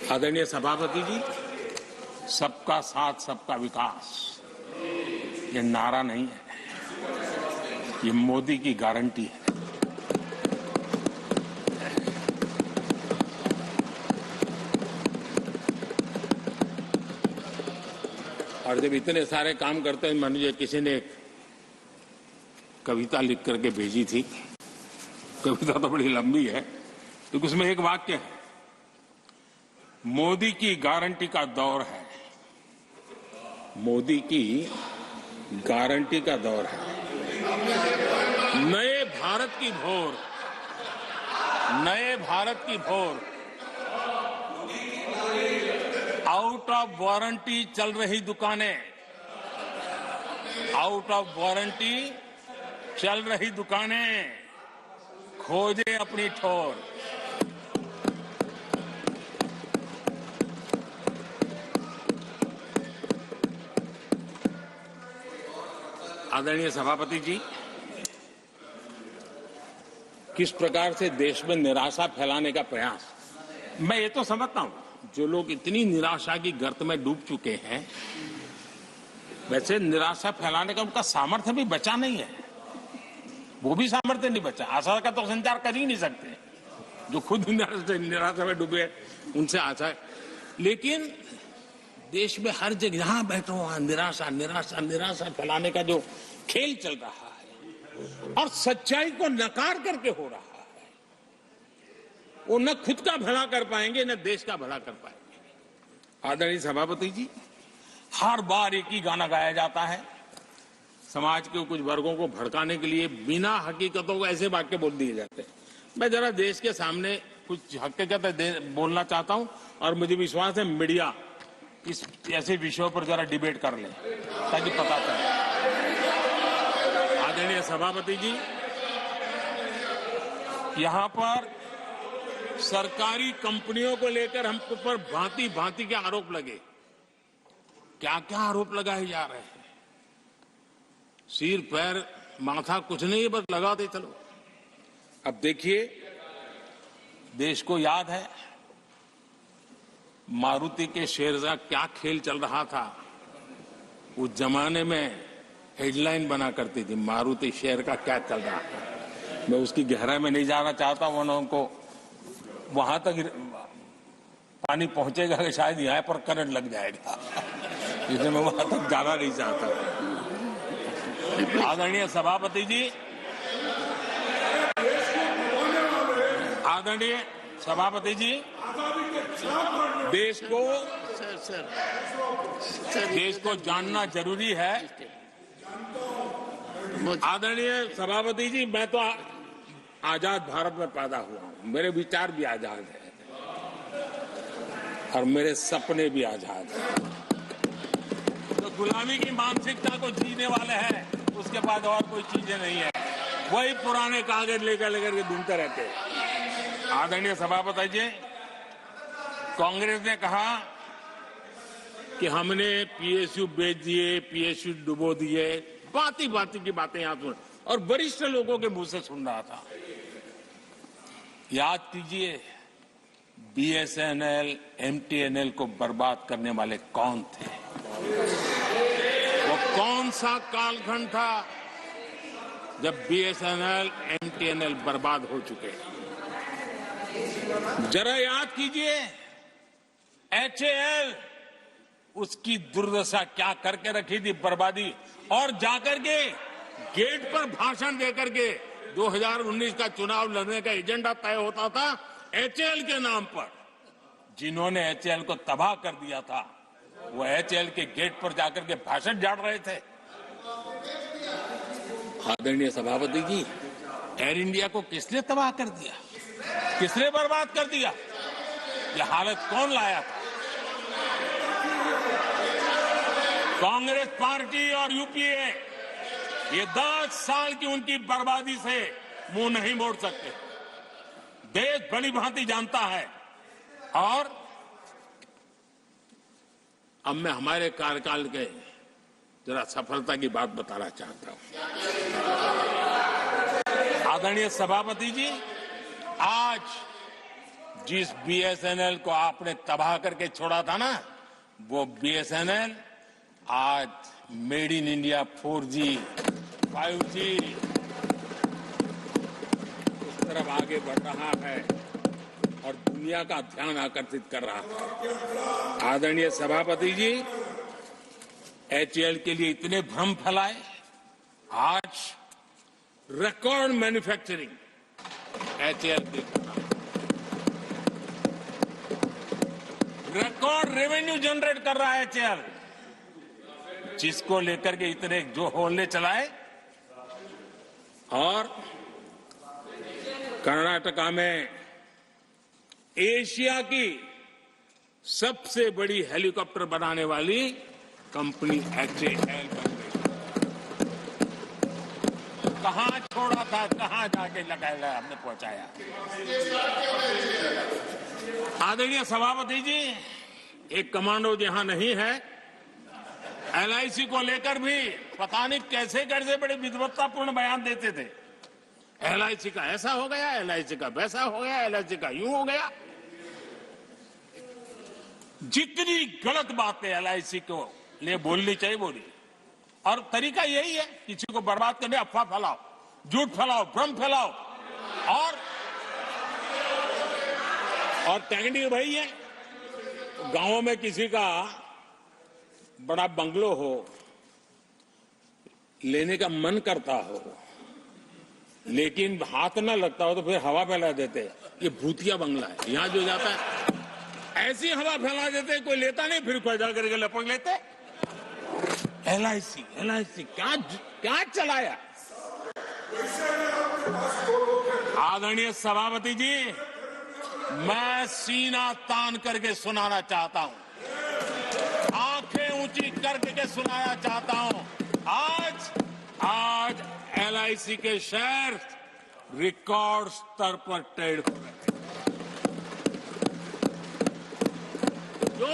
आदरणीय सभापति जी, सबका साथ सबका विकास ये नारा नहीं है, ये मोदी की गारंटी है। और जब इतने सारे काम करते हैं, मुझे किसी ने एक कविता लिख करके भेजी थी। कविता तो बड़ी लंबी है, तो उसमें एक वाक्य है, मोदी की गारंटी का दौर है। मोदी की गारंटी का दौर है। नए भारत की भोर, नए भारत की भोर, आउट ऑफ वारंटी चल रही दुकानें, आउट ऑफ वारंटी चल रही दुकानें, खोजे अपनी ठोर। आदरणीय सभापति जी, किस प्रकार से देश में निराशा फैलाने का प्रयास, मैं ये तो समझता हूं, जो लोग इतनी निराशा की गर्त में डूब चुके हैं, वैसे निराशा फैलाने का उनका सामर्थ्य भी बचा नहीं है, वो भी सामर्थ्य नहीं बचा। आशा का तो संचार कर ही नहीं सकते, जो खुद निराशा में डूबे उनसे आशा है। लेकिन देश में हर जगह जहां बैठो वहां निराशा निराशा निराशा फैलाने का जो खेल चल रहा है और सच्चाई को नकार करके हो रहा है, वो न खुद का भला कर पाएंगे न देश का भला कर पाएंगे। आदरणीय सभापति जी, हर बार एक ही गाना गाया जाता है, समाज के कुछ वर्गों को भड़काने के लिए बिना हकीकतों को ऐसे वाक्य बोल दिए जाते हैं। मैं जरा देश के सामने कुछ हकीकतें बोलना चाहता हूं और मुझे विश्वास है मीडिया इस ऐसे विषयों पर जरा डिबेट कर ले ताकि पता चले। आदरणीय सभापति जी, यहां पर सरकारी कंपनियों को लेकर हम पर भांति भांति के आरोप लगे। क्या क्या आरोप लगाए जा रहे हैं, सिर पैर माथा कुछ नहीं, बस लगाते चलो। अब देखिए, देश को याद है मारुति के शेयर का क्या खेल चल रहा था। उस जमाने में हेडलाइन बना करती थी, मारुति शेयर का क्या चल रहा था। मैं उसकी गहराई में नहीं जाना चाहता, वरना उनको वहां तक पानी पहुंचेगा कि शायद यहां पर करंट लग जाएगा, इसलिए मैं वहां तक जाना नहीं चाहता। आदरणीय सभापति जी, आदरणीय सभापति जी, देश को जानना जरूरी है। आदरणीय सभापति जी, मैं तो आजाद भारत में पैदा हुआ हूं, मेरे विचार भी आजाद है और मेरे सपने भी आजाद हैं। तो गुलामी की मानसिकता को जीने वाले हैं, उसके बाद और कोई चीजें नहीं है, वही पुराने कागज लेकर के घूमते रहते हैं। आदरणीय सभापति जी, कांग्रेस ने कहा कि हमने पीएसयू बेच दिए, पीएसयू डुबो दिए, बाती बाती की बातें यहां सुन और वरिष्ठ लोगों के मुंह से सुन रहा था। याद कीजिए, बीएसएनएल, एमटीएनएल को बर्बाद करने वाले कौन थे? वो कौन सा कालखंड था जब बीएसएनएल, एमटीएनएल बर्बाद हो चुके? जरा याद कीजिए, एचएएल उसकी दुर्दशा क्या करके रखी थी, बर्बादी, और जाकर के गेट पर भाषण देकर के 2019 का चुनाव लड़ने का एजेंडा तय होता था एचएएल के नाम पर। जिन्होंने एचएएल को तबाह कर दिया था, वो एचएएल के गेट पर जाकर के भाषण झाड़ रहे थे। आदरणीय सभापति जी, एयर इंडिया को किसने तबाह कर दिया, किसने बर्बाद कर दिया? ये हालत कौन लाया था? कांग्रेस पार्टी और यूपीए, ये 10 साल की उनकी बर्बादी से मुंह नहीं मोड़ सकते। देश भली भांति जानता है। और अब मैं हमारे कार्यकाल के जरा सफलता की बात बताना चाहता हूं। आदरणीय सभापति जी, आज जिस बीएसएनएल को आपने तबाह करके छोड़ा था ना, वो बीएसएनएल आज made in India 4G, 5G उस तरफ आगे बढ़ रहा है और दुनिया का ध्यान आकर्षित कर रहा है। आदरणीय सभापति जी, एचएएल के लिए इतने भ्रम फैलाए, आज रिकॉर्ड मैन्युफैक्चरिंग एचएएल के रिकॉर्ड रेवेन्यू जनरेट कर रहा है एचएएल, जिसको लेकर के इतने जो होले चलाए। और कर्नाटका में एशिया की सबसे बड़ी हेलीकॉप्टर बनाने वाली कंपनी एचएएल बन गई। कहां छोड़ा था, कहां जाके लगाया हमने पहुंचाया। आदरणीय सभापति जी, एक कमांडो जहां नहीं है, एलआईसी को लेकर भी पता नहीं कैसे कैसे बड़े विद्वत्तापूर्ण बयान देते थे। एलआईसी का ऐसा हो गया, एलआईसी का वैसा हो गया, एलआईसी का यूं हो गया। जितनी गलत बातें एलआईसी को लिए बोलनी चाहिए बोली, और तरीका यही है, किसी को बर्बाद करने अफवाह फैलाओ, झूठ फैलाओ, भ्रम फैलाओ। और टेक्निक वही है, गांवों में किसी का बड़ा बंगलो हो, लेने का मन करता हो, लेकिन हाथ ना लगता हो तो फिर हवा फैला देते हैं, ये भूतिया बंगला है। यहां जो जाता है ऐसी हवा फैला देते, कोई लेता नहीं, फिर खोजा करके लपक लेते। एलआईसी क्या चलाया। आदरणीय सभापति जी, मैं सीना तान करके सुनाना चाहता हूं, आंखें ऊंची करके सुनाना चाहता हूं। आज एलआईसी के शेयर रिकॉर्ड स्तर पर ट्रेड हो रहे हैं। जो